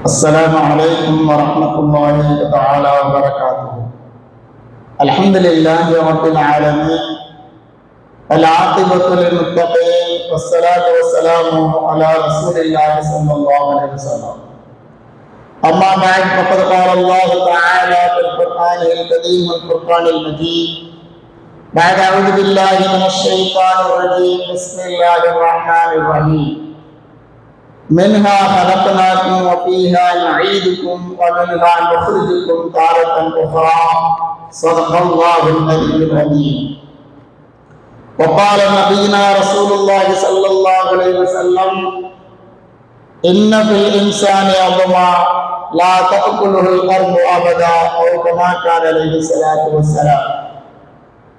السلام عليكم ورحمة الله تعالى وبركاته. الحمد لله رب العالمين، العاقبة للمتقين، والصلاة والسلام على رسول الله صلى الله عليه وسلم. أما بعد، فقد قال الله تعالى في القرآن الكريم والفرقان المجيد بعد أعوذ بالله من الشيطان الرجيم. بسم الله الرحمن الرحيم. منها خلقناكم وفيها نعيدكم ومنها نخرجكم تارة أخرى. صدق الله العلي العظيم. وقال نبينا رسول الله صلى الله عليه وسلم: إن في الإنسان عظما لا تأكله الأرض أبدا، أو كما قال عليه الصلاة والسلام.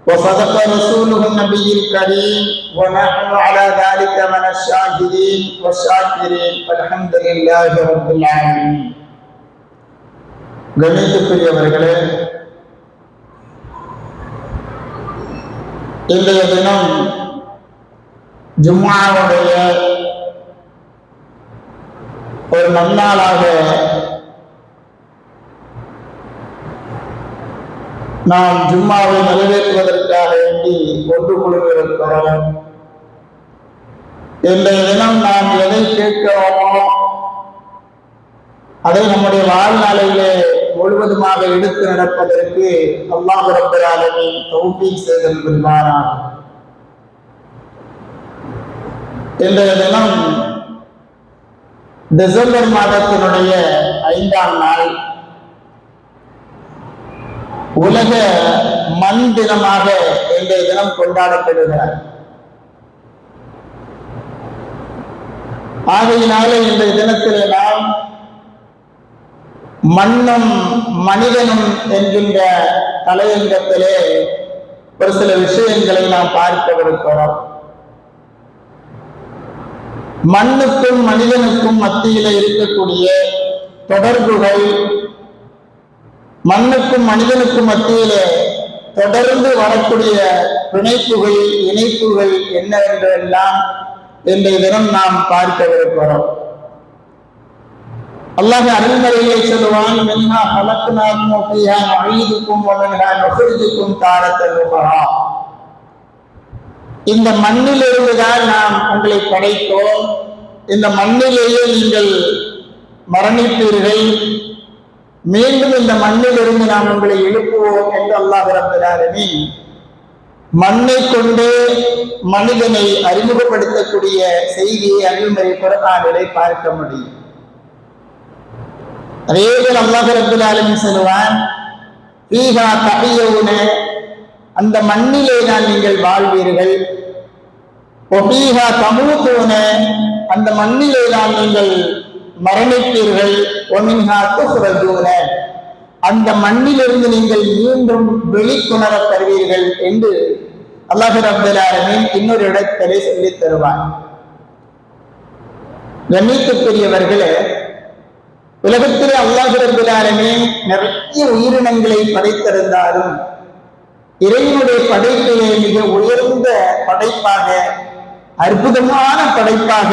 وصدق رسوله النبي الكريم، ونحن على ذلك من الشاهدين والشاكرين، والحمد لله رب العالمين. கணிதக்குரியவர்களே, இன்றைய தினம் ஜும்ஆவுடைய ஒரு நன்னாளாக நாம் ஜும்மாவை நிறைவேற்றுவதற்காக வேண்டி ஒன்று குழுவிருக்கிறோம். இன்றைய தினம் நாம் எதை கேட்கிறோமோ அதை நம்முடைய வாழ்நாளிலே முழுவதுமாக எடுத்து நடப்பதற்கு அல்லாஹ் ரப்பல் ஆலமீன் தௌஃபீக் செய்தல் புரிவாராக. இன்றைய தினம் டிசம்பர் மாதத்தினுடைய 5ஆம் நாள், உலக மண் தினமாக இன்றைய தினம் கொண்டாடப்படுகிறார். ஆகையினாலே இன்றைய தினத்திலே நாம் மண்ணும் மனிதனும் என்கின்ற தலையங்கத்திலே ஒரு சில விஷயங்களை நாம் பார்க்கவிருக்கிறோம். மண்ணுக்கும் மனிதனுக்கும் மத்தியிலே இருக்கக்கூடிய தொடர்புகள், மண்ணுக்கும் மனிதனுக்கும் மத்தியிலே தொடர்ந்து வரக்கூடிய பிணைப்புகள், இணைப்புகள் என்னவென்றெல்லாம் இன்றைய தினம் நாம் பார்க்கவிருக்கிறோம். அல்லாஹ் அருள்மறையிலே சொல்லுவான்: மின்ஹா ஹலக்னாக்கும் வஃபீஹா நுஈதுக்கும் வமின்ஹா நுக்ரிஜுக்கும் தாரத்தன் உக்ரா. இந்த மண்ணிலிருந்து தான் நாம் உங்களை படைத்தோம், இந்த மண்ணிலேயே நீங்கள் மரணிப்பீர்கள், மீண்டும் இந்த மண்ணிலிருந்து நாம் உங்களை எழுப்புவோம் என்று அல்லாஹ் ரப்பல் ஆலமீன் மண்ணை கொண்டு மனிதனை அறிமுகப்படுத்தக்கூடிய செய்தியை அருள்மறை குர்ஆனிலே பார்க்க முடியும். அதேபோல் அல்லாஹ் ரப்பல் ஆலமீன் சொல்லுவான்: ஃபீஹா தஹியூன, அந்த மண்ணிலே தான் நீங்கள் வாழ்வீர்கள். வஃபீஹா தமூதுன, அந்த மண்ணிலே தான் நீங்கள் மரணிப்பீர்கள். வமின்ஹா துக்ரஜூன, அந்த மண்ணிலிருந்து நீங்கள் மீண்டும் வெளிக்கொணரப்படுவீர்கள் என்று அல்லாஹ் ரப்பல் ஆலமீன் இன்னொரு இடத்திலே சொல்லித் தருவார். கண்ணியத்துக்குரியவர்களே, உலகத்திலே அல்லாஹ் ரப்பல் ஆலமீன் நிறைய உயிரினங்களை படைத்திருந்தாலும் இறைவனுடைய படைப்பிலே மிக உயர்ந்த படைப்பாக, அற்புதமான படைப்பாக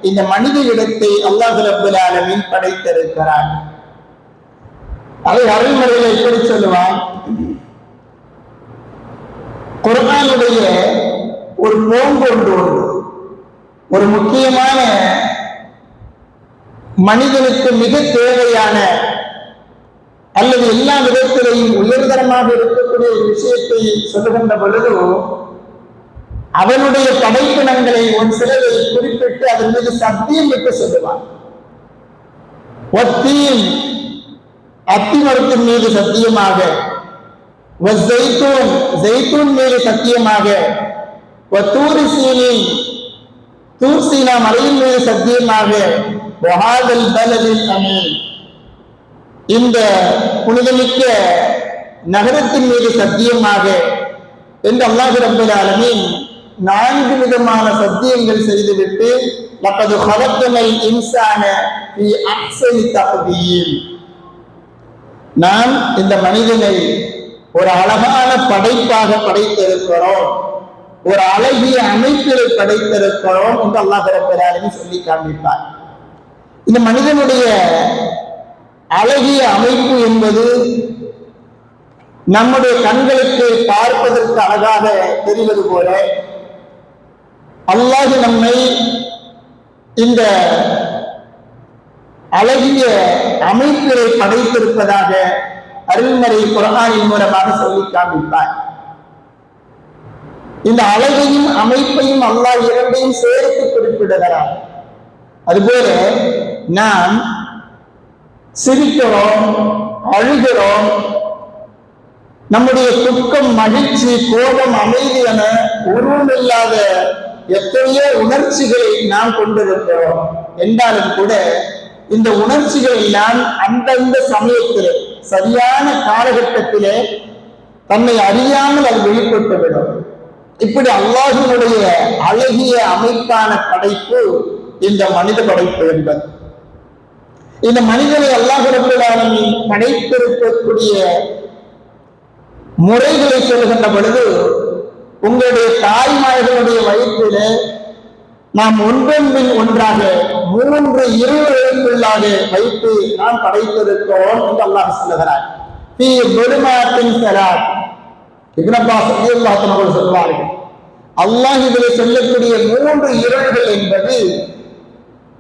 இந்த மனித இடத்தை அல்லாஹ் ரப்பல் ஆலமீன் படைத்திருக்கிறார். அதை அருள்மறையில எப்படி சொல்லுவான்? குர்ஆனுடைய ஒரு போங்கொண்டு, ஒரு முக்கியமான மனிதனுக்கு மிக தேவையான அல்லது எல்லா விதத்திலையும் உயர்தரமாக இருக்கக்கூடிய ஒரு விஷயத்தை சொல்லுகின்ற பொழுது அவனுடைய படைப்பினங்களை ஒரு சிலரை குறிப்பிட்டு அதன் மீது சத்தியம் விட்டு சொல்லுவான். ஒத்தீன், அத்தி மரத்தின் மீது சத்தியமாக, ஜெய்தூன் மீது சத்தியமாக, தூரி சீனின், தூர் சீனா மலையின் மீது சத்தியமாக, வஹாதல் பலதில் அமீன், இந்த புனிதமிக்க நகரத்தின் மீது சத்தியமாக என்று அல்லாஹ் ரப்பல் ஆலமீன் 4 விதமான சத்தியங்கள் செய்துவிட்டு லக்கது ஹலக்னல் இன்சான ஃபீ அஹ்ஸனி தக்வீம், நாம் இந்த மனிதனை ஒரு அழகான படைப்பாக படைத்திருக்கிறோம், ஒரு அழகிய அமைப்பில் படைத்திருக்கிறோம் என்று அல்லாஹ் ரப்பல் ஆலமீன் சொல்லி காண்பிப்பார். இந்த மனிதனுடைய அழகிய அமைப்பு என்பது நம்முடைய கண்களுக்கு பார்ப்பதற்கு அழகாக தெரிவது போல அல்லாஹ் நம்மை இந்த அழகிய அமைப்பினை படைத்திருப்பதாக அருள்மறை குர்ஆனின் மூலமாக சொல்லி காண்பிப்பார். இந்த அழகையும் அமைப்பையும் அல்லாஹ் இரண்டையும் சேர்த்து குறிப்பிடுகிறார். அதுபோல நாம் சிரிக்கிறோம், அழுகிறோம், நம்முடைய துக்கம், மகிழ்ச்சி, கோபம், அமைதி என உருவமில்லாத எத்தனையோ உணர்ச்சிகளை நாம் கொண்டிருக்கிறோம் என்றாலும் கூட இந்த உணர்ச்சிகள் எல்லாம் அந்தந்த சமயத்திலே சரியான காலகட்டத்திலே தன்னை அறியாமல் அது வெளிப்பட்டுவிடும். இப்படி அல்லாஹ்வினுடைய அழகிய அமைப்பான படைப்பு இந்த மனித படைப்பு என்பது. இந்த மனிதனை அல்லாஹ் ரப்பல் ஆலமீன் படைத்திருக்கக்கூடிய முறைகளை சொல்லுகின்ற பொழுது, உங்களுடைய தாய்மார்களுடைய வயிற்றிலே நாம் ஒன்றன் பின் ஒன்றாக 3 இருளுக்குள்ளாக வைத்து நாம் படைத்திருக்கிறோம் என்று அல்லாஹ் சொல்லுகிறார். இப்னு அப்பாஸ் ரலியல்லாஹு அன்ஹு அவர்கள் சொல்வார்கள், அல்லாஹ் இதில் சொல்லக்கூடிய 3 இருள்கள் என்பது,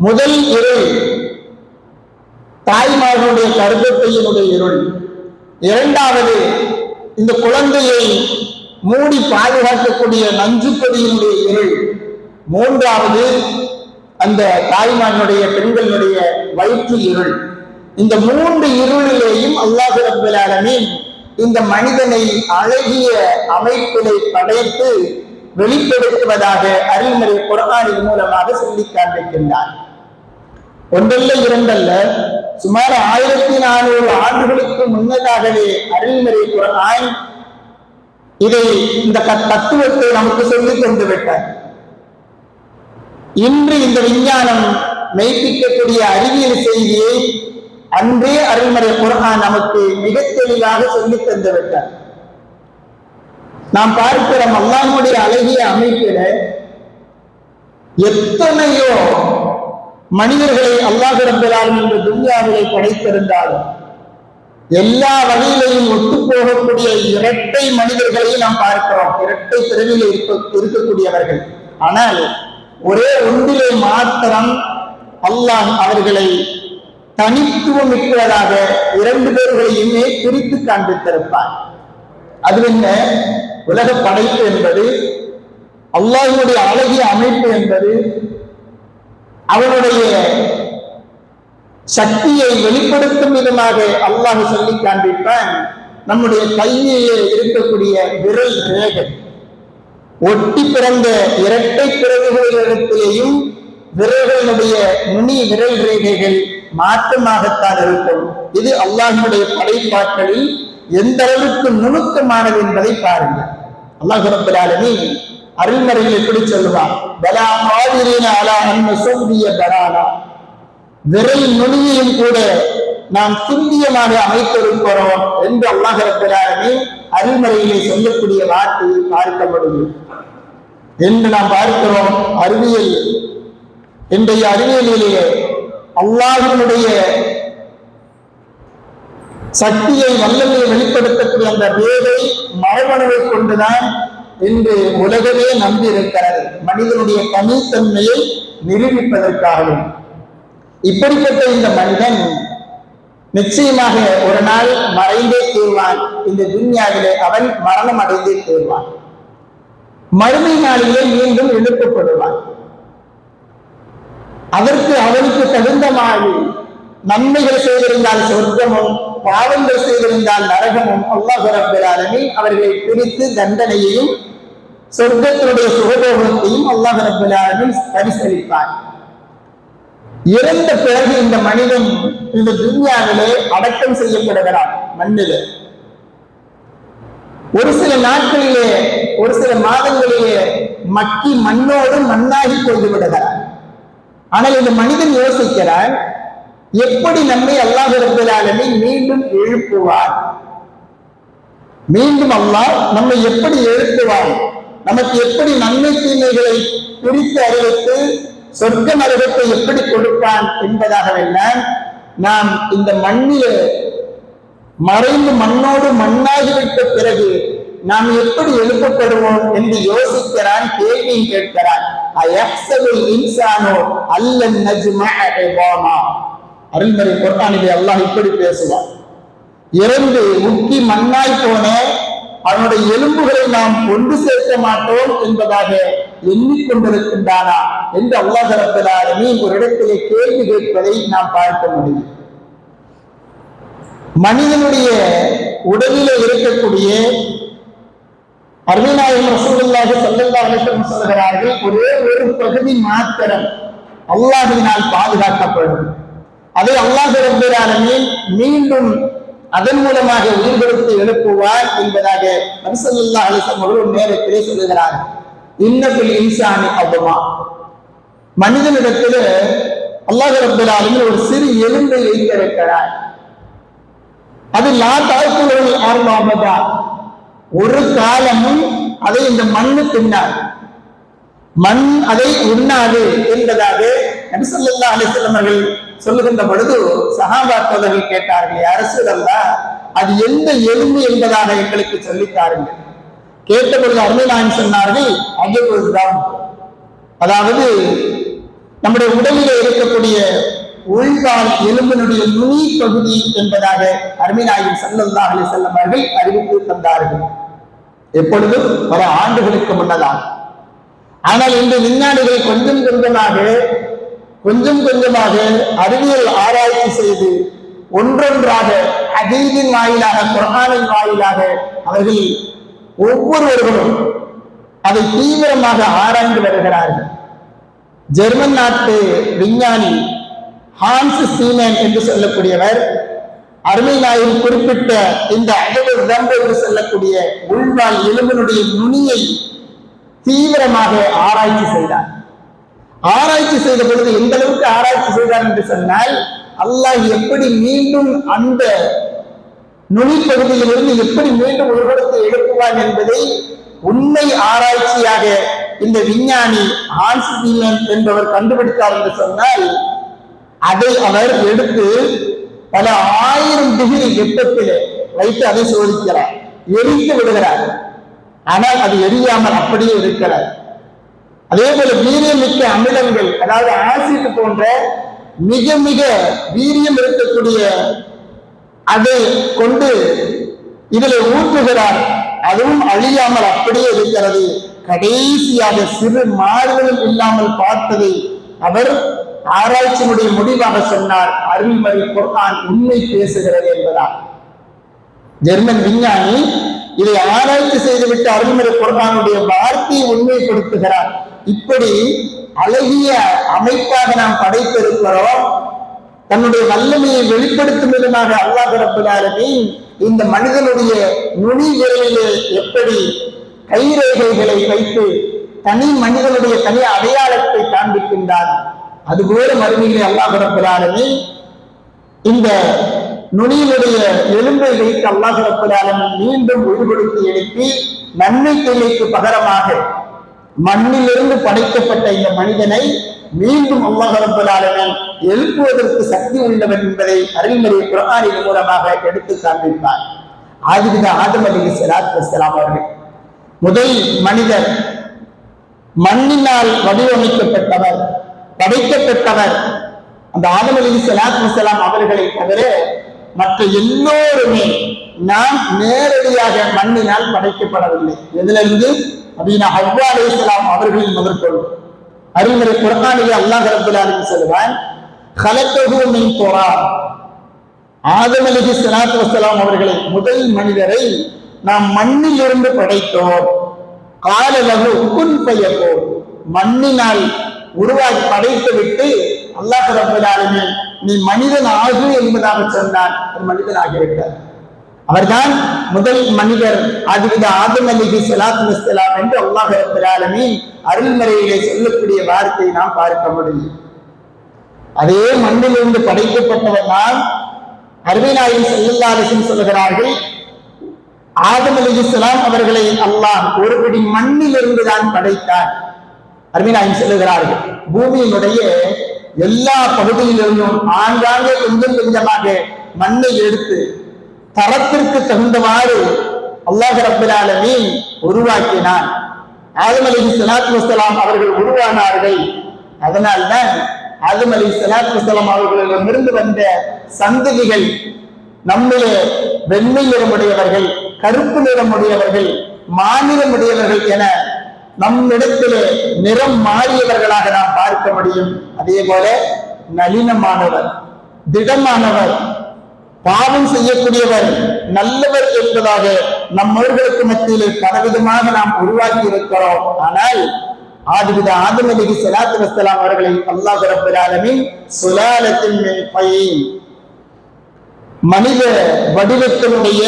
முதல் இருள் தாய்மார்களுடைய கர்ப்பப்பையினுடைய இருள், இரண்டாவது இந்த குழந்தையை மூடி பாதுகாக்கக்கூடிய நஞ்சுப்பதியினுடைய இருள், மூன்றாவது அந்த தாய்மார்களுடைய பெண்களுடைய வயிற்று இருள். இந்த 3 இருளிலேயும் அல்லாஹ் ரப்பல் ஆலமீன் இந்த மனிதனை அழகிய அமைப்பினை படைத்து வெளிப்படுத்துவதாக அருள்மறை குர்ஆனின் மூலமாக சொல்லி காண்பிக்கின்றார். ஒன்றல்ல இரண்டல்ல, சுமார் 1400 ஆண்டுகளுக்கு முன்னதாகவே அருள்மறை குர்ஆன் இதை இந்த தத்துவத்தை நமக்கு சொல்லிக் கொண்டு விட்டார். இன்று இந்த விஞ்ஞானம் மெய்ப்பிக்கக்கூடிய அறிவியல் செய்தியை அன்றே அருள்மறை குர்ஆன் நமக்கு மிக தெளிவாக சொல்லித் தந்து விட்டார். நாம் பார்க்கிறோம், அல்லாஹ்வுடைய அழகிய அமைப்பில எத்தனையோ மனிதர்களை அல்லாஹ் ரப்பல் ஆலமீன் இந்த துன்யாவிலே படைத்திருந்தாலும் எல்லா வகையிலையும் ஒத்து போகக்கூடிய இரட்டை மனிதர்களையும் நாம் பார்க்கிறோம், இரட்டை பிறவியில் இருக்கக்கூடியவர்கள். ஆனால் ஒரே ஒன்றிலே மாத்திரம் அல்லாஹ் அவர்களை தனித்துவம் மிக்கதாக 2 பேர்களையுமே பிரித்து காண்பித்திருப்பார். அது என்ன? உலக படைப்பு என்பது, அல்லாஹ்வுடைய அழகிய அமைப்பு என்பது, அவனுடைய சக்தியை வெளிப்படுத்தும் விதமாக அல்லாஹ் சொல்லி காண்பிப்பான். நம்முடைய கையிலே இருக்கக்கூடிய விரல் ரேகை, ஒட்டி பிறந்த இரட்டை பிறவிகளிடத்திலேயும் விரல்களுடைய நுனி விரல் ரேகைகள் மாற்றமாகத்தான் இருக்கும். இது அல்லாஹ்வுடைய படைப்பாற்றலில் எந்த அளவுக்கு நுணுக்கமானது என்பதை பாருங்கள். அல்லாஹ் ரப்பல் ஆலமீன் அருள்மறையில் எப்படி சொல்லுவான், பலா காதிரீன அலா அன் நஸவ்விய பனானா, விரல் நுனியையும் கூட நாம் துல்லியமாக அமைத்திருக்கிறோம் என்று அல்லாஹ் ரப்பல் ஆலமீன் அருள்மறையிலே சொல்லக்கூடிய வார்த்தையை பார்க்க முடியும் என்று நாம் பார்க்கிறோம். அறிவியல், இன்றைய அறிவியலிலே அல்லாஹ்வினுடைய சக்தியை வல்லமையை வெளிப்படுத்தக்கூடிய அந்த வேதை மரபணுவை கொண்டுதான் இன்று உலகமே நம்பி இருக்கிறது, மனிதனுடைய தனித்தன்மையை நிரூபிப்பதற்காகவும். இப்படிப்பட்ட இந்த மனிதன் நிச்சயமாக ஒரு நாள் மறைந்தே தீர்வான். இந்த துன்யாவிலே அவன் மரணம் அடைந்தே தீர்வான். மறுமை நாளிலே மீண்டும் எழுப்பப்படுவான். அதற்கு அவனுக்கு தகுந்த மாதிரி நன்மைகள் செய்திருந்தால் சொர்க்கமும், பாவங்கள் செய்திருந்தால் நரகமும் அல்லாஹ் ரப்பல் ஆலமீன் அவர்களை பிரித்து தண்டனையையும் சொர்க்கத்தினுடைய சுகபோகத்தையும் அல்லாஹ் ரப்பல் ஆலமீன் பரிசளிப்பார். இறந்த பிறகு இந்த மனிதன் இந்த துன்யாவிலே அடக்கம் செய்யப்படுகிறான் மண்ணிலே. ஒரு சில நாட்களிலே, ஒரு சில மாதங்களிலே மக்கி மண்ணோடு மண்ணாகி கொண்டு விடுகிறான். ஆனால் இந்த மனிதன் யோசிக்கிறான், எப்படி நம்மை அல்லாஹ் ரப்பல் ஆலமீன் மீண்டும் எழுப்புவார்? மீண்டும் அல்லாஹ் நம்மை எப்படி எழுப்புவார்? நமக்கு எப்படி நன்மை தீமைகளை பிரித்து அறிவித்து சொர்க்க நரகத்தை எப்படி கொடுப்பான் என்பதாகவெல்லாம் நாம் இந்த மண்ணில் மறைந்து மண்ணோடு மண்ணாகிவிட்ட பிறகு நாம் எப்படி எழுப்பப்படுவோம் என்று யோசிக்கிறான், கேள்வியும் கேட்கிறான். அருள்மறை குர்ஆனிலே அல்லாஹ் இப்படி பேசுவான், இறந்து முக்கி மண்ணாய் போன அவனுடைய எலும்புகளை நாம் கொண்டு சேர்க்க மாட்டோம் என்பதாக எண்ணிக்கொண்டிருக்கின்றானா என்று அல்லாஹ் ரப்பல் ஆலமீன் ஒரு இடத்திலே கேள்வி கேட்பதை நாம் பார்க்க முடியும். மனிதனுடைய உடலிலே இருக்கக்கூடிய அருமைநாயகம் ரசூலுல்லாஹி ஸல்லல்லாஹு அலைஹி வஸல்லம் சொல்கிறார்கள், ஒரே ஒரு பகுதி மாத்திரம் அல்லாஹ்வினால் பாதுகாக்கப்படும். அதை அல்லாஹ் ரப்பல் ஆலமீன் மீண்டும் அதன் மூலமாக உயிர்படுத்தி எழுப்புவார் என்பதாக நபி ஸல்லல்லாஹு அலைஹி வஸல்லம் ஒரு நேரத்திலே சொல்லுகிறார்கள். இன்னபில் இன்சானி அபமா, மனிதனிடத்தில் அல்லாஹ் ரப்பல் ஆலமீன் ஒரு சிறு எலும்பை வைத்திருக்கிறார். அது லா தாக்குல் ஆர்மாமதா, ஒரு காலமும் அதை இந்த மண்ணு தின்னார், மண் அதை உண்ணாது என்பதாக நபி ஸல்லல்லாஹு அலைஹி வஸல்லம் அவர்கள் சொல்லுகின்ற பொழுது சஹாபாக்கள் கேட்டார்கள், யா ரசூலல்லாஹ், அது எந்த எலும்பு என்பதாக எங்களுக்கு சொல்லித்தாருங்கள். கேட்ட பொழுது அருமைநாயகம் சொன்னார்கள், அஜபுதான், அதாவது நம்முடைய உடலிலே இருக்கக்கூடிய உள்கால் எலும்பினுடைய நுனி பகுதி என்பதாக அருமைநாயகம் ஸல்லல்லாஹு அலைஹி வஸல்லம் அவர்கள் அறிவித்து தந்தார்கள். எப்பொழுதும் பல ஆண்டுகளுக்கு முன்னதாக. ஆனால் இந்த விஞ்ஞானிகள் கொஞ்சம் கொஞ்சமாக அறிவியல் ஆராய்ச்சி செய்து ஒன்றொன்றாக ஹதீஸின் வாயிலாக, குர்ஆனின் வாயிலாக அவர்கள் ஒவ்வொருவர்களும் அதை தீவிரமாக ஆராய்ந்து வருகிறார்கள். ஜெர்மன் நாட்டு விஞ்ஞானி ஹான்ஸ் ஸ்டீமன் என்று சொல்லக்கூடியவர் அருமைநாயகம் குறிப்பிட்ட இந்த அஜபு தம்பு என்று சொல்லக்கூடிய உள்வால் எலும்பினுடைய நுனியை தீவிரமாக ஆராய்ச்சி செய்தார். ஆராய்ச்சி செய்த பொழுது எந்த அளவுக்கு ஆராய்ச்சி செய்தார் என்று சொன்னால், அல்லாஹ் எப்படி மீண்டும் அந்த நுனி பகுதியிலிருந்து எப்படி மீண்டும் உருவத்தை எழுப்புவான் என்பதை உண்மை ஆராய்ச்சியாக இந்த விஞ்ஞானி ஹான்ஸ் ஸ்டீமன் என்பவர் கண்டுபிடித்தார் என்று சொன்னால், அதை அவர் எடுத்து பல 1000 டிகிரி வெப்பத்திலே வைத்து அதை சோதிக்கிறார், எரித்து விடுகிறார். ஆனால் அது எரியாமல் அப்படியே இருக்கிறார். அதே போல வீரியமிக்க அமிலங்கள், அதாவது ஆசிட் போன்ற மிக மிக வீரியம் இருக்கக்கூடிய அதை கொண்டு இதில் ஊற்றுகிறார், அதுவும் அழியாமல் அப்படியே இருக்கிறது. கடைசியாக சிறு மாறுதலும் இல்லாமல் பார்த்ததை அவர் ஆராய்ச்சியினுடைய முடிவாக சொன்னார், அருள்மறை குர்ஆன் உண்மை பேசுகிறது என்பதால். ஜெர்மன் விஞ்ஞானி இதை ஆராய்ச்சி செய்துவிட்டு அருள்மறை குர்ஆனுடைய வார்த்தையை உண்மைப்படுத்துகிறார். இப்படி அழகிய அமைப்பாக நாம் படைத்திருக்கிறோம். தன்னுடைய வல்லமையை வெளிப்படுத்தும் விதமாக அல்லாஹ் ரப்பல் ஆலமீன் இந்த மனிதனுடைய நுனி விரலிலே எப்படி கைரேகைகளை வைத்து தனி மனிதனுடைய தனி அடையாளத்தை காண்பிக்கின்றார், அதுபோல மறுமையிலே அல்லாஹ் ரப்பல் ஆலமீன் இந்த நுனியினுடைய எலும்பை வைத்து அல்லாஹ் ரப்பல் ஆலமீன் மீண்டும் உயிர்படுத்தி எழுப்பி நன்மை தீமைக்கு பகரமாக மண்ணிலிருந்து படைக்கப்பட்ட இந்த மனிதனை மீண்டும் அல்லாஹ் ரப்பல் ஆலமீன் எழுப்புவதற்கு சக்தி உள்ளவன் என்பதை அருள்மறை குர்ஆனின் மூலமாக எடுத்து காண்பிப்பார். ஆதம் அலைஹிஸ்ஸலாத்து வஸ்ஸலாம் அவர்கள் முதல் மனிதர், மண்ணினால் வடிவமைக்கப்பட்டவர், படைக்கப்பட்டவர். அந்த ஆதம் அலைஹிஸ்ஸலாத்து வஸ்ஸலாம் அவர்களை தவிர மற்ற எல்லோருமே நாம் நேரடியாக மண்ணினால் படைக்கப்படவில்லை. எதிலிருந்து அப்படின்னா ஹவ்வா அலைஹிஸ்ஸலாம் அவர்களின் முதற்கொள்ளும் அருள்மறை குர்ஆனிலே அல்லாஹ் ரப்பல் ஆலமீன் சொல்வான், خلقه من تراب. ஆதம் அலைஹிஸ்ஸலாத்து வஸ்ஸலாம் அவர்களை முதல் மனிதரை நாம் மண்ணில் இருந்து படைத்தோம். قال له كن فيكون, மண்ணினால் உருவாக்கி படைத்து விட்டு அல்லாஹ் ரப்பல் ஆலமீன் நீ மனிதன் ஆகு என்பதாக சொன்னான். மனிதன் ஆகிவிட்டார். அவர்தான் முதல் மனிதர் ஆதம் அலைஹிஸ்ஸலாத்து வஸ்ஸலாம் என்று அல்லாஹ் ரப்பல் ஆலமீன் அருள்மறையிலே சொல்லக்கூடிய வார்த்தையை நாம் பார்க்க முடியும். அதே மண்ணிலிருந்து படைக்கப்பட்டவர் தான் அருமைநாயகம் ஸல்லல்லாஹு அலைஹி வஸல்லம் சொல்கிறார்கள், ஆதம் அலைஹிஸ்ஸலாம் அவர்களை அல்லாஹ் ஒருபடி மண்ணிலிருந்து தான் படைத்தார். அருமைநாயகம் சொல்லுகிறார்கள், பூமியினுடைய எல்லா பகுதியிலிருந்தும் ஆங்காங்கே கொஞ்சம் கொஞ்சமாக மண்ணை எடுத்து தரத்திற்கு தகுந்தவாறு அல்லாஹ் ரப்பல் ஆலமீன் உருவாக்கினான். ஆதம் அலைஹிஸ்ஸலாத்து வஸ்ஸலாம் அவர்கள் உருவானார்கள். அதனால்தான் ஆதம் அலைஹிஸ்ஸலாத்து வஸ்ஸலாம் அவர்களிடமிருந்து வந்த சந்ததிகள் நம்மிலே வெண்மை நிறமுடையவர்கள், கருப்பு நிறமுடையவர்கள், மாநிலமுடையவர்கள் என நம்மிடத்திலே நிறம் மாறியவர்களாக நாம் பார்க்க முடியும். அதே போல நளினமானவர், திடமானவர், பாவம் செய்யக்கூடியவர், நல்லவர் என்பதாக நம்மவர்களுக்கு மத்தியிலே பலவிதமாக நாம் உருவாக்கி இருக்கிறோம். ஆனால் ஆதம் அலைஹிஸ்ஸலாத்து வஸ்ஸலாம் அவர்களை அல்லாஹ் ரப்பல் ஆலமீன் சுலாலத்தின் மின் தீன், மனித வடிவத்தினுடைய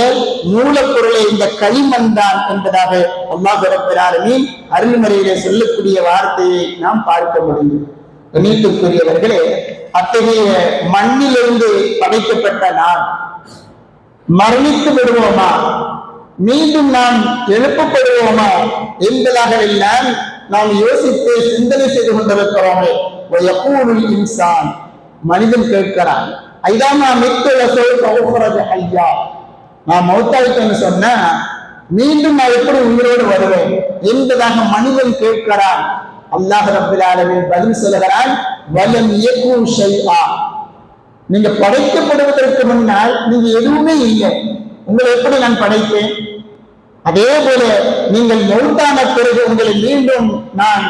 மூலப்பொருளை இந்த களிமண் தான் என்பதாக அல்லாஹ் ரப்பல் ஆலமீன் அருள்மறையிலே சொல்லக்கூடிய வார்த்தையை நாம் பார்க்க முடியும். கண்ணியத்திற்குரியவர்களே, அத்தகைய மண்ணிலிருந்து படைக்கப்பட்ட நாம் மரணித்து விடுவோமா, மீண்டும் நாம் எழுப்பப்படுவோமா என்பதாக எல்லாம் நாம் யோசித்து சிந்தனை செய்து கொண்டிருக்கிறோமே. இன்சான், மனிதன் கேட்கிறான், நான் மௌத்தாயிட்டேன்னு சொன்னா மீண்டும் நான் எப்படி உயிரோடு வருவேன் என்பதாக மனிதன் கேட்கிறான். அல்லாஹ் ரப்பல் ஆலமீன் பதில் சொல்லுகிறான், வலம் யகுன் ஷைஆ, நீங்க படைக்கப்படுவதற்கு முன்னால் நீங்க எதுவுமே இல்லை, உங்களை எப்படி நான் படைப்பேன்? அதே போல நீங்கள் மௌத்தான பிறகு உங்களை மீண்டும் நான்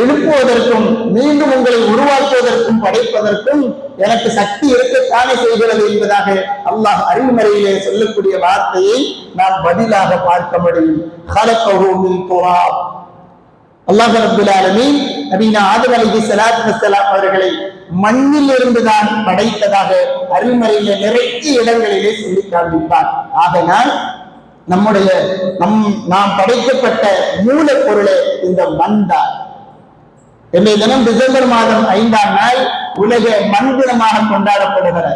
எழுப்புவதற்கும் மீண்டும் உங்களை உருவாக்குவதற்கும் படைப்பதற்கும் எனக்கு சக்தி இருக்கத்தானே செய்கிறது என்பதாக அல்லாஹ் அருள்மறையிலே சொல்லக்கூடிய வார்த்தையை நாம் பதிலாக பார்க்க முடியும். அல்லாஹ் ரப்பல் ஆலமீன் நபினா ஆதம் அலைஹிஸ்ஸலாத்து வஸ்ஸலாம் அவர்களை மண்ணில் இருந்துதான் படைத்ததாக அருள்மறையிலே நிறைய இடங்களிலே சொல்லி காண்பிப்பார். ஆகையால் நாம் படைக்கப்பட்ட மூலப்பொருளே இந்த மண் தான். இன்றைய தினம் டிசம்பர் மாதம் 5ஆம் நாள் உலக மண் தினமாக கொண்டாடப்படுகிறது.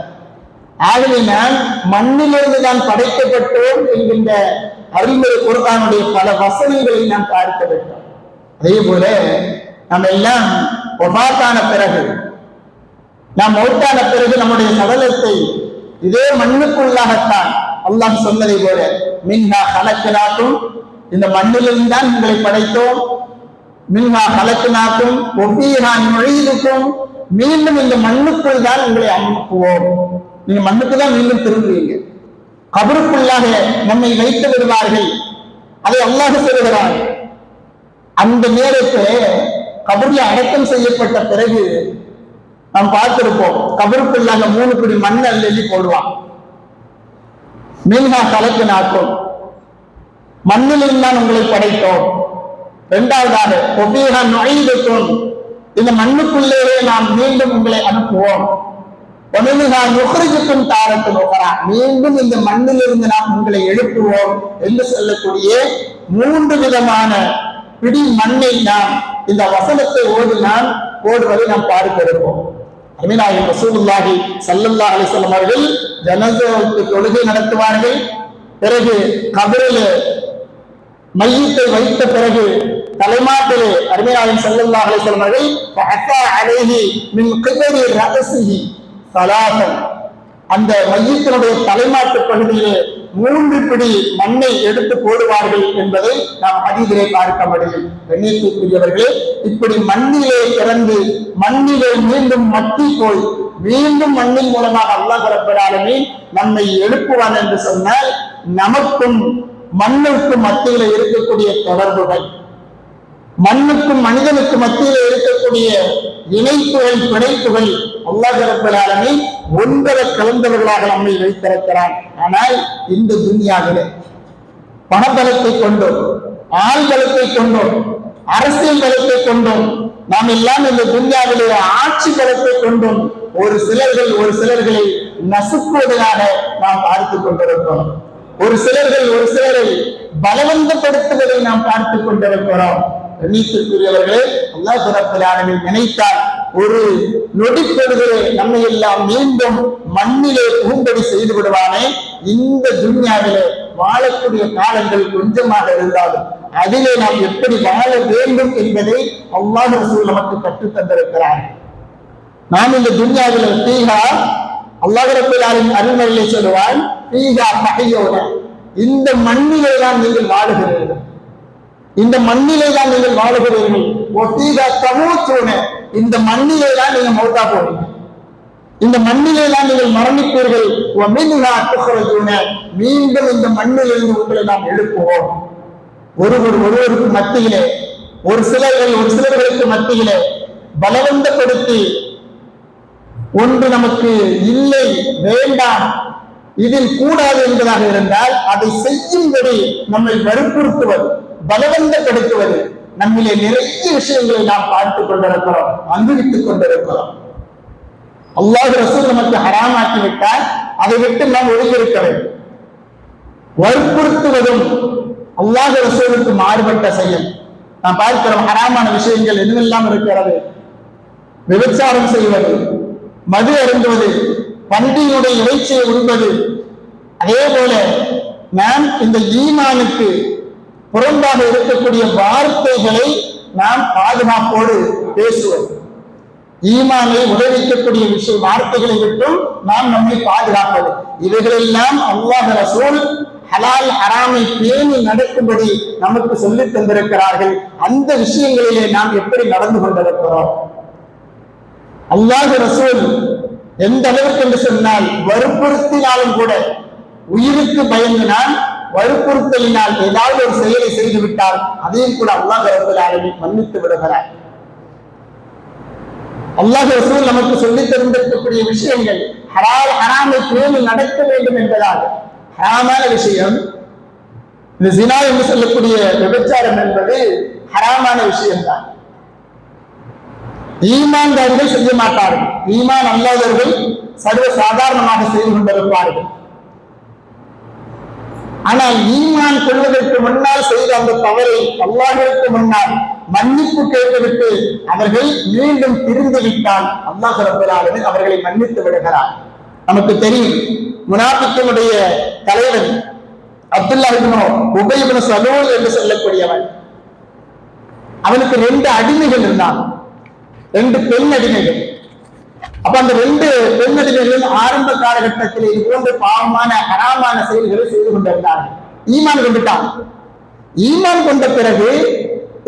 ஆகவே நாம் மண்ணிலிருந்து தான் படைக்கப்பட்டோம் என்கின்ற அருள்மறை குர்ஆனுடைய பல வசனங்களை நாம் பார்க்க வேண்டும். அதே போல நம்ம எல்லாம் வஃபாத்தான பிறகு, நாம் மௌத்தான பிறகு நம்முடைய சடலத்தை இதே மண்ணுக்குள்ளாகத்தான் அல்லாஹ் சொன்னதை போல மின்ஹா ஹலக்னாக்கும், இந்த மண்ணிலிருந்து தான் உங்களை படைத்தோம், மின்ஹா ஹலக்னாக்கும் வஃபீஹா நுஈதுக்கும், மீண்டும் இந்த மண்ணுக்குள் தான் உங்களை அனுப்புவோம். நீங்க மண்ணுக்கு தான் மீண்டும் திரும்புவீங்க. கபருக்குள்ளாக நம்மை வைத்து விடுவார்கள். அதை அல்லாஹ் சொல்கிறான். அந்த நேரத்தில் கபரில் அடக்கம் செய்யப்பட்ட பிறகு நாம் பார்த்திருப்போம், கபருக்குள்ளாக 3 பிடி மண் அள்ளி போடுவான். மின்ஹா ஹலக்னாக்கும், மண்ணிலிருந்து தான் உங்களை படைத்தோம். இரண்டாவதாக வஃபீஹா நுஈதுக்கும், இந்த மண்ணுக்குள்ளேயே நாம் மீண்டும் உங்களை அனுப்புவோம். வமின்ஹா நுக்ரிஜுக்கும் தாரத்தன் உக்ரா, மீண்டும் இந்த மண்ணிலிருந்து நாம் உங்களை எழுப்புவோம் என்று சொல்லக்கூடிய 3 விதமான பிடி மண்ணை நாம் இந்த வசனத்தை ஓடுவதை நாம் பார்க்கிறோம். அருமைநாயகம் ரசூலுல்லாஹி ஸல்லல்லாஹு அலைஹி வஸல்லம் அவர்கள் ஜனாஸாவுக்கு தொழுகை நடத்துவார்கள். பிறகு கபரில் மையத்தை வைத்த பிறகு தலைமாட்டிலே அருமைநாயகம் ஸல்லல்லாஹு அலைஹி வஸல்லம் அவர்கள் ஃபஅஸா அலைஹி மின் கிபரி ரஅஸிஹி ஸலாத்தன், அந்த மையத்தினுடைய தலைமாட்டு பகுதியிலே 3 பிடி மண்ணை எடுத்து போடுவார்கள் என்பதை நாம் ஹதீஸிலே பார்க்க முடியும். கண்ணியத்திற்குரியவர்களே, இப்படி மண்ணிலே இறந்து மண்ணிலே மீண்டும் மட்டி போய் மீண்டும் மண்ணின் மூலமாக அல்லாஹ் ரப்பல் ஆலமீன் நம்மை எழுப்புவான் என்று சொன்னால், நமக்கும் மண்ணுக்கும் மத்தியில் இருக்கக்கூடிய தொடர்புகள், மண்ணுக்கும் மனிதனுக்கு மத்தியில் இருக்கக்கூடிய இணைப்புகள், பிணைப்புகள் அல்லாஹ் ரப்பல் ஆலமீன் ஒன்றரை கலந்தவர்களாக நம்மை வைத்திருக்கிறான். ஆனால் இந்த துன்யாவிலே பணபலத்தை கொண்டோம், ஆள்பலத்தை கொண்டோம், அரசியல் பலத்தை கொண்டோம், நாம் எல்லாம் இந்த துன்யாவிலே ஆட்சி பலத்தை கொண்டோம் ஒரு சிலர்களை நசுக்குவதாக நாம் பார்த்துக் கொண்டிருக்கிறோம். ஒரு சிலரை பலவந்தப்படுத்துவதை நாம் பார்த்துக் கொண்டிருக்கிறோம். கண்ணியத்திற்குரியவர்களே, அல்லாஹ் ரப்பல் ஆலமீன் நினைத்தால் ஒரு நொடிப்பொழுதிலே நம்மை எல்லாம் மீண்டும் மண்ணிலே புகும்படி செய்து விடுவானே. இந்த துன்யாவிலே வாழக்கூடிய காலங்கள் கொஞ்சமாக இருந்தாலும் அதிலே நாம் எப்படி வாழ வேண்டும் என்பதை அல்லாஹ் ரசூல் நமக்கு கற்றுத் தந்திருக்கிறார். நாம் இந்த துன்யாவில் ஃபீஹா அல்லாஹ் ரப்பல் ஆலமீன் அருள்மறையிலே சொல்லுவான், ஃபீஹா தஹய்யூன, இந்த மண்ணிலே தான் நீங்கள் வாழுகிறீர்கள், இந்த மண்ணிலே தான் நீங்கள் வாழுகிறீர்கள். ஒஃபீஹா தமூத்தூன, இந்த மண்ணிலே தான் நீங்க மௌத்தா போவீங்க, இந்த மண்ணிலே தான் நீங்கள் மரணிப்பீர்கள். வமின்ஹா துக்ரஜூன, மீண்டும் இந்த மண்ணிலிருந்து உங்களை நாம் எழுப்புவோம். ஒருவருக்கு மத்தியிலே ஒரு சிலர்களுக்கு மத்தியிலே பலவந்தப்படுத்தி ஒன்று நமக்கு இல்லை, வேண்டாம், இதில் கூடாது என்பதாக இருந்தால் அதை செய்யும்படி நம்மை வற்புறுத்துவது, பலவந்தப்படுத்துவது, நம்மிலே நிறைய விஷயங்களை நாம் பார்த்துக் கொண்டிருக்கிறோம், அனுபவித்துக் கொண்டிருக்கிறோம். அல்லாஹ் ரசூல் நமக்கு ஹராமாக்கி விட்டால் அதை விட்டு நாம் ஒதுங்கியிருக்க வேண்டும். வற்புறுத்துவதும் அல்லாஹ் ரசூலுக்கு மாறுபட்ட செயல். நாம் பார்க்கிறோம், ஹராமான விஷயங்கள் எதுவெல்லாம் இருக்கிறது. விபச்சாரம் செய்வது, மது அருந்துவது, பன்றியினுடைய இறைச்சியை உண்பது. அதே போல நாம் இந்த ஈமானுக்கு புறம்பாக இருக்கக்கூடிய வார்த்தைகளை நாம் பாதுகாப்போடு பேசுவது, ஈமானை உதவிக்கக்கூடிய விஷய வார்த்தைகளை விட்டும் நாம் நம்மை பாதுகாப்பது, இவைகளெல்லாம் அல்லாஹ் ரசூல் ஹலால் ஹராமை பேணி நடக்கும்படி நமக்கு சொல்லித் தந்திருக்கிறார்கள். அந்த விஷயங்களிலே நாம் எப்படி நடந்து கொண்டிருக்கிறோம்? அல்லாஹ் ரசூல் எந்த அளவுக்கு என்று சொன்னால், வற்புறுத்தினாலும் கூட, உயிருக்கு பயந்தினால், வற்புறுத்தலினால் ஏதாவது ஒரு செயலை செய்து விட்டால் அதையும் கூட அல்லாஹ் ரப்பல் ஆலமீன் மன்னித்து விடுகிறார். அல்லாஹ் ரசூல் நமக்கு சொல்லித் தந்திருக்கக்கூடிய விஷயங்கள் ஹலால் ஹராமை பேணி நடக்க வேண்டும் என்பதாக. ஹராமான விஷயம் இந்த ஜினா என்று சொல்லக்கூடிய விபச்சாரம் என்பது ஹராமான விஷயம்தான். ஈமான்தார்கள் செய்ய மாட்டார்கள், ஈமான் அல்லாதவர்கள் சர்வ சாதாரணமாக செய்து கொண்டிருப்பார்கள். ஆனால் ஈமான் கொள்வதற்கு முன்னால் செய்த அந்த தவறை அல்லாஹ்விற்கு முன்னால் மன்னிப்பு கேட்டுவிட்டு அவர்கள் மீண்டும் திரும்பி விட்டால் அல்லாஹ் ரப்பல் ஆலமீன் அவர்களை மன்னித்து விடுகிறார். நமக்கு தெரியும், முனாஃபிக்குடைய தலைவன் அப்துல்லாஹ் இப்னு உபை இப்னு சலூல் என்று சொல்லக்கூடியவன். அவனுக்கு 2 அடிமைகள் இருந்தான், 2 பெண் அடிமைகள். அப்ப அந்த 2 பெண் அடிமைகளும் ஆரம்ப காலகட்டத்தில் இது போன்ற பாவமான ஹராமான செயல்களை செய்து கொண்டிருந்தார்கள். ஈமான் கொண்டுட்டான். ஈமான் கொண்ட பிறகு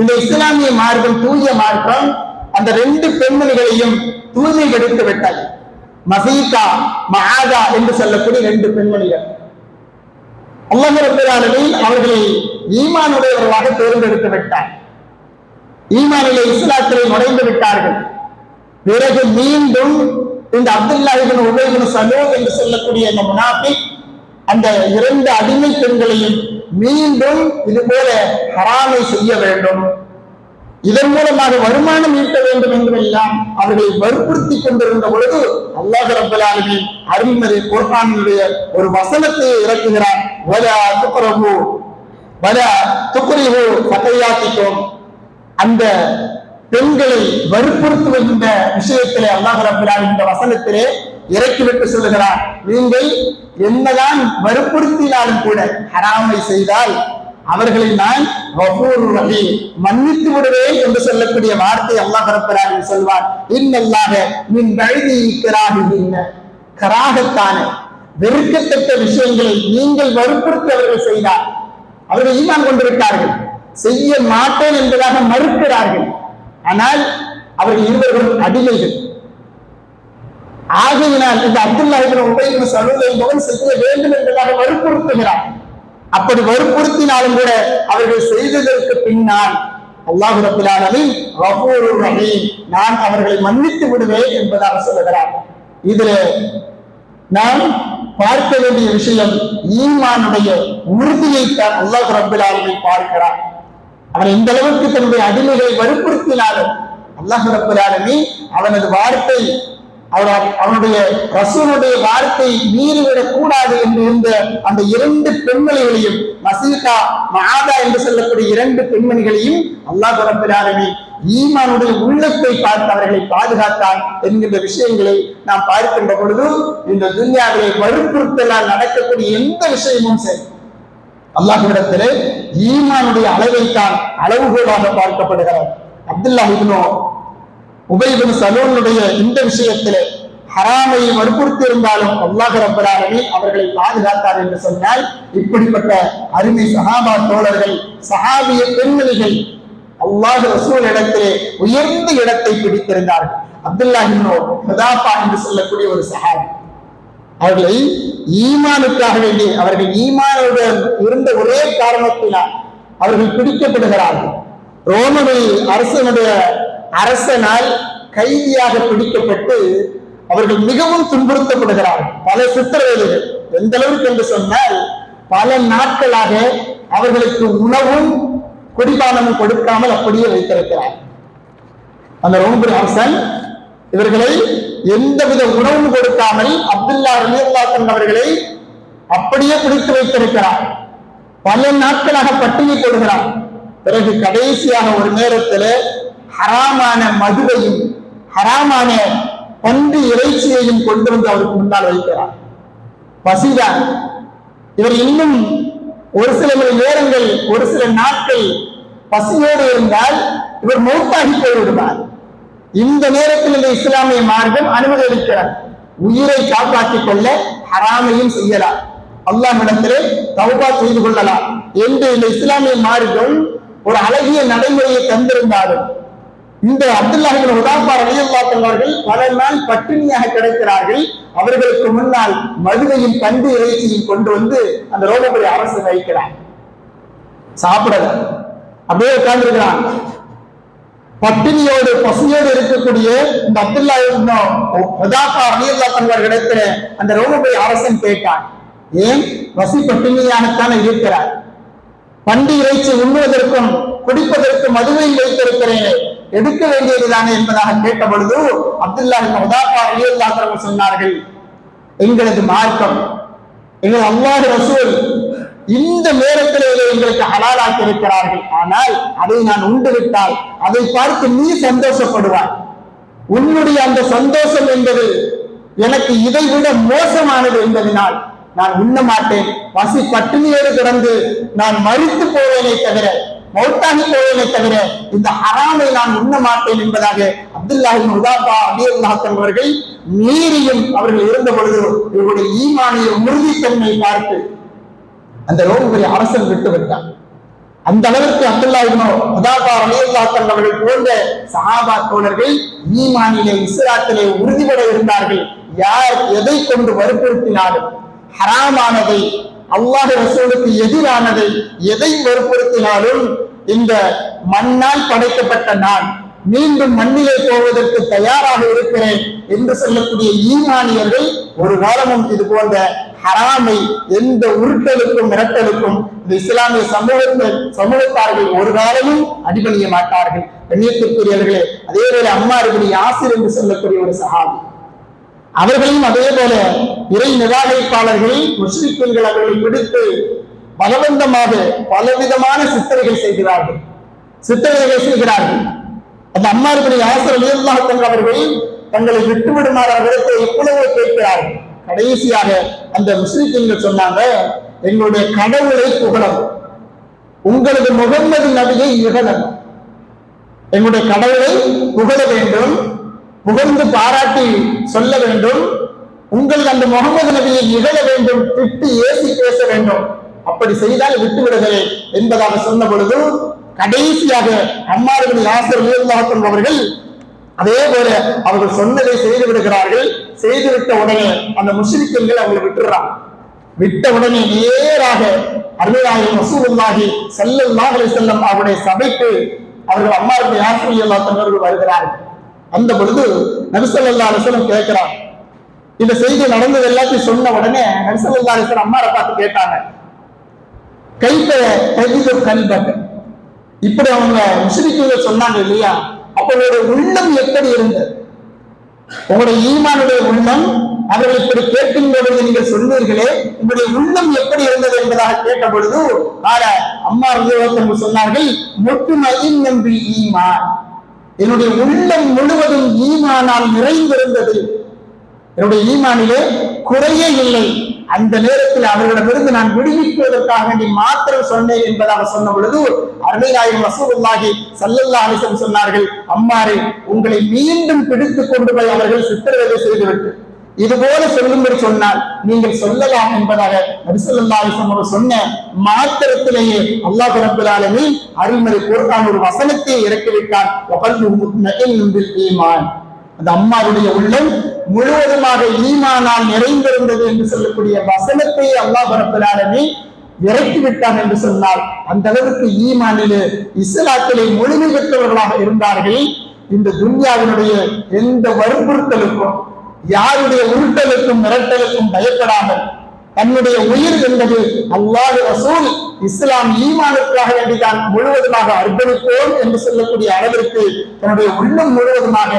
இந்த இஸ்லாமிய மார்க்கம், தூய மார்க்கம் அந்த 2 பெண்மணிகளையும் தூய்மைப்படுத்தி விட்டது. மசீகா, மஆதா என்று சொல்லக்கூடிய 2 பெண்மணிகள். அல்லாஹ் ரப்பல் ஆலமீன் அவர்களை ஈமானுடையவர்களாக தேர்ந்தெடுத்து விட்டார். ஈமானிலே இஸ்லாத்திலே நுழைந்து விட்டார்கள். பிறகு மீண்டும் இந்த அப்துல்லாஹ் இப்னு உபை இப்னு சலூல் என்று சொல்லக்கூடிய அந்த முனாஃபிக் அந்த 2 அடிமை பெண்களையும் மீண்டும் இது போல ஹராமை செய்ய வேண்டும், இதன் மூலமாக வருமானம் ஈட்ட வேண்டும் என்றெல்லாம் அவர்களை வற்புறுத்தி கொண்டிருந்த பொழுது அல்லாஹ் ரப்பல் ஆலமீன் அருள்மறை குர்ஆனினுடைய ஒரு வசனத்தை இறக்குகிறார். வலா துக்ரஹு வலா துக்ரிஹு ஃபதயாத்திக்கும், அந்த பெண்களை வற்புறுத்துகின்ற விஷயத்திலே அல்லாஹ் ரப்பல் ஆலமீன் இந்த வசனத்திலே இறக்கிவிட்டு சொல்லுகிறார், நீங்கள் என்னதான் வற்புறுத்தினாலும் கூட ஹராமை செய்தால் அவர்களை நான் கஃபூருர் ரஹீம், மன்னித்து விடுவேன் என்று சொல்லக்கூடிய வார்த்தை அல்லாஹ் ரப்பல் ஆலமீன் சொல்வார். இன்னல்லாஹ மின் பஅதி இக்ராஹிஹின்ன, கராஹத்தான வெறுக்கத்தக்க விஷயங்களை நீங்கள் வற்புறுத்தி அவர்கள் செய்தால், அவர்கள் ஈமான் கொண்டிருக்கிறார்கள், செய்ய மாட்டேன் என்பதாக மறுக்கிறார்கள், ஆனால் அவர்கள் இருவர்களும் அடிமைகள். ஆகையினால் இந்த அப்துல்லாஹ் இப்னு உபை இப்னு சலூல் என்பவன் செய்ய வேண்டும் என்பதாக வற்புறுத்துகிறார். அப்படி வற்புறுத்தினாலும் கூட அவர்கள் செய்ததற்கு பின்னால் அல்லாஹ் ரப்பல் ஆலமீன் கஃபூருர் ரஹீம், நான் அவர்களை மன்னித்து விடுவேன் என்பதாக சொல்லுகிறார். இதுல நாம் பார்க்க வேண்டிய விஷயம், ஈமானுடைய உறுதியை தான் அல்லாஹ் ரப்பல் ஆலமீன் பார்க்கிறார். அவன் எந்த அளவுக்கு தன்னுடைய அடிமைகளை வற்புறுத்தினாலும் அல்லாஹ் ரப்பல் ஆலமீன் அவனது வார்த்தை, அவனுடைய ரசூலுடைய வார்த்தை மீறிவிடக் கூடாது என்று இருந்த அந்த 2 பெண்மணிகளையும், மசீகா, மஆதா என்று சொல்லக்கூடிய 2 பெண்மணிகளையும் அல்லாஹ் ரப்பல் ஆலமீன் ஈமானுடைய உள்ளத்தை பார்த்து அவர்களை பாதுகாத்தான் என்கின்ற விஷயங்களை நாம் பார்க்கின்ற பொழுது இந்த துன்யாவிலே வற்புறுத்தலால் நடக்கக்கூடிய எந்த விஷயமும் சரி, அல்லாஹ்விடத்திலே ஈமானுடைய அளவைத்தான் அளவுகோலாக பார்க்கப்படுகிறார். அப்துல்லாஹ் இப்னு உபை இப்னு சலூலுடைய இந்த விஷயத்திலே ஹராமை வற்புறுத்தி இருந்தாலும் அல்லாஹ் ரப்பல் ஆலமீன் அவர்களை பாதுகாத்தார் என்று சொன்னால், இப்படிப்பட்ட அருமை சஹாபா தோழர்கள், சஹாபிய பெண்மணிகள் அல்லாஹ் ரசூல் இடத்திலே உயர்ந்த இடத்தை பிடித்திருந்தார்கள். அப்துல்லாஹ் இப்னு ஹுதாஃபா என்று சொல்லக்கூடிய ஒரு சஹாபி, அவர்களை ஈமானுக்காக வேண்டி அவர்கள் ஈமானுடன் இருந்த ஒரே காரணத்தினால் அவர்கள் பிடிக்கப்படுகிறார்கள். ரோமனில் அரசனால் கைதியாக பிடிக்கப்பட்டு அவர்கள் மிகவும் துன்புறுத்தப்படுகிறார்கள். பல சித்திரவதைகள், எந்த அளவுக்கு என்று சொன்னால் பல நாட்களாக அவர்களுக்கு உணவும் குடிபானமும் கொடுக்காமல் அப்படியே வைத்திருக்கிறார். அந்த ரோமபுரி அரசன் இவர்களை எந்தவித உணவும் கொடுக்காமல் அப்துல்லாஹ் ரலியல்லாஹு அன்ஹு அவர்களை அப்படியே பிடித்து வைத்திருக்கிறார். பல நாட்களாக பட்டினி போடுகிறார். பிறகு கடைசியாக ஒரு நேரத்தில் ஹராமான மதுவையும் ஹராமான பன்றி இறைச்சியையும் கொண்டு வந்து அவருக்கு முன்னால் வைக்கிறார். பசிதான். இவர் இன்னும் ஒரு சில மணி நேரங்கள், ஒரு சில நாட்கள் பசியோடு இருந்தால் இவர் மௌத்தாகி போய்விடுவார். இந்த நேரத்தில் இந்த இஸ்லாமிய மார்க்கம் அனுமதி அளிக்கிறார். உயிரை காப்பாற்றிக் கொள்ள ஹராமையும் செய்யலாம், அல்லாஹ்விடத்திலே தௌபா செய்து கொள்ளலாம் என்று இந்த இஸ்லாமிய மார்க்கம் ஒரு அழகிய நடைமுறையை தந்திருந்தாலும், இந்த அப்துல்லாஹ் இப்னு ஹுதாஃபா ரலியல்லாஹு அன்ஹு அவர்கள் பல நாள் பட்டினியாக கிடைக்கிறார்கள். அவர்களுக்கு முன்னால் மதுவையும் பன்றி இறைச்சியும் கொண்டு வந்து அந்த ரோமபுரி அரசு வைக்கிறார். சாப்பிடல, அப்படியே உட்கார்ந்திருக்கிறான். பட்டினியோடு பசியோடு இருக்கக்கூடிய இந்த அப்துல்லாஹ் இப்னு ஹுதாஃபா ரலியல்லாஹு அன்ஹு அவர்களிடத்தில் அந்த ரோமபுரி அரசன் கேட்டான், ஏன் பசி பட்டினியாகத்தான் இருக்கிறார், பன்றி இறைச்சி உண்ணுவதற்கும் குடிப்பதற்கும் மதுவை வைத்திருக்கிறேன், எடுக்க வேண்டியதுதானே என்பதாக கேட்ட பொழுது அப்துல்லாஹ் இப்னு ஹுதாஃபா ரலியல்லாஹு அன்ஹு சொன்னார்கள், எங்களது மார்க்கம், எங்கள் அல்லாஹ் ரசூல் இந்த நேரத்திலே எங்களுக்கு ஹலாலாக்கி இருக்கிறார்கள். ஆனால் அதை நான் உண்டு விட்டால் அதை பார்த்து நீ சந்தோஷப்படுவாய். உன்னுடைய அந்த சந்தோஷம் என்பது எனக்கு இதை விட மோசமானது என்பதனால் நான் உண்ண மாட்டேன். பசி பட்டினியோடு கிடந்து நான் மரித்து போவேனே தவிர, மௌத்தாகி போவேனே தவிர இந்த ஹராமை நான் உண்ண மாட்டேன் என்பதாக அப்துல்லாஹ் இப்னு ஹுதாஃபா ரலியல்லாஹு அன்ஹு அவர்கள் மீறியும் அவர்கள் இருந்த பொழுது இவருடைய ஈமானிய உறுதித்தன்மை பார்த்து அந்த ரோமபுரி அரசன் விட்டு விட்டார். அந்த அளவிற்கு அப்துல்லாஹ் இப்னு ஹுதாஃபா ரலியல்லாஹு அன்ஹு அவர்கள் போன்ற சஹாபா தோழர்கள் ஈமானிலே இஸ்லாத்திலே உறுதிபட இருந்தார்கள். யார் எதை கொண்டு வற்புறுத்தினாலும், ஹராமானதை, அல்லாஹ் ரசூலுக்கு எதிரானதை எதை வற்புறுத்தினாலும், இந்த மண்ணால் படைக்கப்பட்ட நான் மீண்டும் மண்ணிலே போவதற்கு தயாராக இருக்கிறேன் என்று சொல்லக்கூடிய ஈமானியர்கள் ஒரு காலமும் இது போன்ற ஹராமை எந்த உருட்டலுக்கும் மிரட்டலுக்கும் இந்த இஸ்லாமிய சமூகத்தார்கள் ஒரு காலமும் அடிபணிய மாட்டார்கள். கண்ணியத்திற்குரியவர்களே, அதே போல அம்மார் இப்னு யாசிர் என்று சொல்லக்கூடிய ஒரு சஹாபி, அவர்களையும் அதே போல இறை நிராகரிப்பாளர்கள் முஸ்லிம்கள் அவர்களை பிடித்து பலவந்தமாக பலவிதமான சித்திரைகள் செய்கிறார்கள். அந்த அம்மார் இப்னு யாசிர் ரலியல்லாஹு அன்ஹு அவர்கள் தங்களை விட்டுவிடுமாறு அவர்களுக்கு எவ்வளவோ கேட்கிறார்கள். கடைசியாக அந்த முஸ்லிம்கள் சொன்னாங்க, எங்களுடைய கடவுளை புகழவும், உங்களது முகம்மது நபியை இகழவும், எங்களுடைய கடவுளை புகழ வேண்டும், புகழ்ந்து பாராட்டி சொல்ல வேண்டும், உங்களது அந்த முகமது நபியை இகழ வேண்டும், திட்டி ஏசி பேச வேண்டும், அப்படி செய்தால் விட்டு விடுகிறேன் என்பதாக சொன்ன பொழுது கடைசியாக அம்மார் இப்னு யாசிர் ரலியல்லாஹு அன்ஹு அவர்கள் அதே போல அவர்கள் சொன்னதை செய்து விடுகிறார்கள். செய்துவிட்ட உடனே அந்த முஸ்லிம்கள் அவங்களை விட்டுறாங்க. விட்ட உடனே நேராக அருமைநாயகம் ரசூலுல்லாஹி ஸல்லல்லாஹு அலைஹி வஸல்லம் அவருடைய சபைக்கு அவர்கள் அம்மார் இப்னு யாசிர் ரலியல்லாஹு அன்ஹு அவர்கள் வருகிறார்கள். அந்த பொழுது நபி ஸல்லல்லாஹு அலைஹி வஸல்லம் கேட்கிறார். இந்த செய்தி நடந்தது எல்லாத்தையும் சொன்ன உடனே நபி ஸல்லல்லாஹு அலைஹி வஸல்லம் அம்மாரை பார்த்து கேட்டாங்க, கைஃப தஜிது கல்பக, இப்படி அவங்க முஸ்லிம்கள் சொன்னாங்க இல்லையா, அப்ப உங்களுடைய உள்ளம் எப்படி இருந்தது, உங்களுடைய ஈமானுடைய உள்ளம், அவர்கள் இப்படி கேட்கின்ற பொழுது நீங்கள் சொன்னீர்களே, உங்களுடைய உள்ளம் எப்படி இருந்தது என்பதாக கேட்ட பொழுது அம்மா ரலியல்லாஹு சொன்னார்கள், முத்துமஇன் பில் ஈமான், என்னுடைய உள்ளம் முழுவதும் ஈமானால் நிறைந்திருந்தது, என்னுடைய ஈமானிலே குறையே இல்லை, அந்த நேரத்தில் அவர்களிடமிருந்து நான் விடுவிப்பதற்காக வேண்டி மாத்திரம் சொன்னேன் என்பதாக சொன்ன பொழுது அருமை நாயகம் ரசூலுல்லாஹி ஸல்லல்லாஹு அலைஹி வஸல்லம் சொன்னார்கள், அம்மாரே, உங்களை மீண்டும் பிடித்துக் கொண்டு போய் அவர்கள் சித்திரவதை செய்துவிட்டு இதுபோல சொல்லும்படி சொன்னால் நீங்கள் சொல்லலாம் என்பதாக நபி ஸல்லல்லாஹு அலைஹி வஸல்லம் சொன்ன மாத்திரத்திலேயே அல்லாஹ் ரப்பல் ஆலமீன் அருள்மறை குர்ஆன் ஒரு வசனத்தை இறக்கிவிட்டான். வகல்புஹு முத்மஇன்னுன் பில் ஈமான். அந்த அம்மாவுடைய உள்ளம் முழுவதுமாக ஈமானால் நிறைந்திருந்தது என்று சொல்லக்கூடிய வசனத்தை அல்லாஹ் ரப்பல் ஆலமீன் இறக்கிவிட்டான் என்று சொன்னால் அந்த அளவுக்கு ஈமானிலே இஸ்லாத்திலே முழுமை பெற்றவர்களாக இருந்தார்கள். இந்த துன்யாவினுடைய எந்த வற்புறுத்தலுக்கும் யாருடைய உருட்டலுக்கும் மிரட்டலுக்கும் பயப்படாமல் தன்னுடைய உயிர் என்பது அல்லாஹ் ரசூல் இஸ்லாம் ஈமானுக்காக வேண்டிதான் முழுவதுமாக அர்ப்பணிப்போம் என்று சொல்லக்கூடிய அளவிற்கு தன்னுடைய உள்ளம் முழுவதுமாக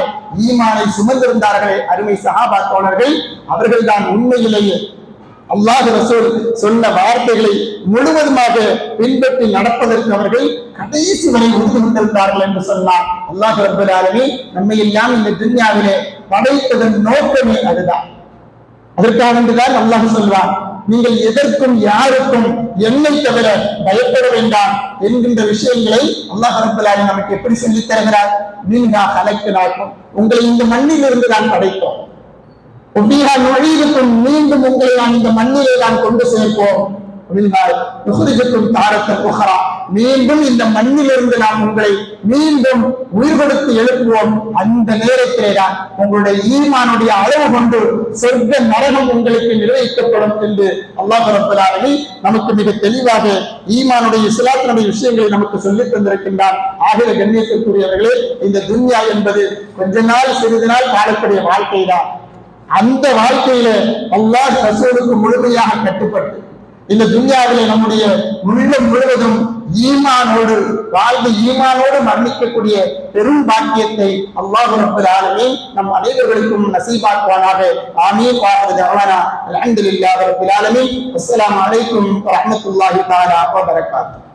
ஈமானை சுமந்திருந்தார்களே அருமை சஹாபா தோழர்கள், அவர்கள் தான் உண்மையிலேயே அல்லாஹ் ரசூல் சொன்ன வார்த்தைகளை முழுவதுமாக பின்பற்றி நடப்பதற்கு அவர்கள் கடைசி வரை உறுதி கொண்டிருந்தார்கள் என்று சொன்னார். அல்லாஹ் ரப்பல் ஆலமீன் நம்மை எல்லாம் இந்த துன்யாவிலே படைத்ததன் நோக்கமே அதுதான். அதற்காக வேண்டிதான் அல்லாஹ் சொல்வான், நீங்கள் எதற்கும் யாருக்கும் என்னை தவிர பயப்பட வேண்டாம் என்கின்ற விஷயங்களை அல்லாஹ் ரப்பல் ஆலமீன் நமக்கு எப்படி சொல்லித் தருகிறார்? மின்ஹா கலக்கினாக்கும், உங்களை இந்த மண்ணில் இருந்து நான் படைத்தோம், மீண்டும் உங்களை நான் இந்த மண்ணிலே நான் கொண்டு சேர்ப்போம், மீண்டும் இந்த மண்ணிலிருந்து நாம் உங்களை மீண்டும் உயிர் கொடுத்து எழுப்புவோம். அந்த நேரத்திலே தான் உங்களுடைய ஈமானுடைய அளவு கொண்டு சொர்க்க நரகம் உங்களுக்கு நிர்வகிக்கப்படும் என்று அல்லாஹ் ரப்பல் ஆலமீன் நமக்கு மிக தெளிவாக ஈமானுடைய இஸ்லாத்தினுடைய விஷயங்களை நமக்கு சொல்லித் தந்திருக்கின்றார். ஆகிய கண்ணியத்திற்குரியவர்களே, இந்த துன்யா என்பது கொஞ்ச நாள் சிறிது நாள் வாழக்கூடிய வாழ்க்கை தான். அந்த வாழ்க்கையில அல்லாஹ் ரசூலுக்கு முழுமையாக கட்டுப்பட்டு இந்த துன்யாவிலே நம்முடைய உள்ளம் முழுவதும் ஈமானோடு வாழ்ந்து ஈமானோடு மரணிக்கக்கூடிய பெரும் பாக்கியத்தை அல்லாஹ் ரப்பல் ஆலமீன் நம் அனைவர்களுக்கும் நசீபாக்குவானாக. ஆமீன். வாஹிரு தஅவானா அல்ஹம்துலில்லாஹி ரப்பில் ஆலமீன். அஸ்ஸலாமு அலைக்கும் வரஹ்மத்துல்லாஹி தஆலா வ பரகாத்துஹு.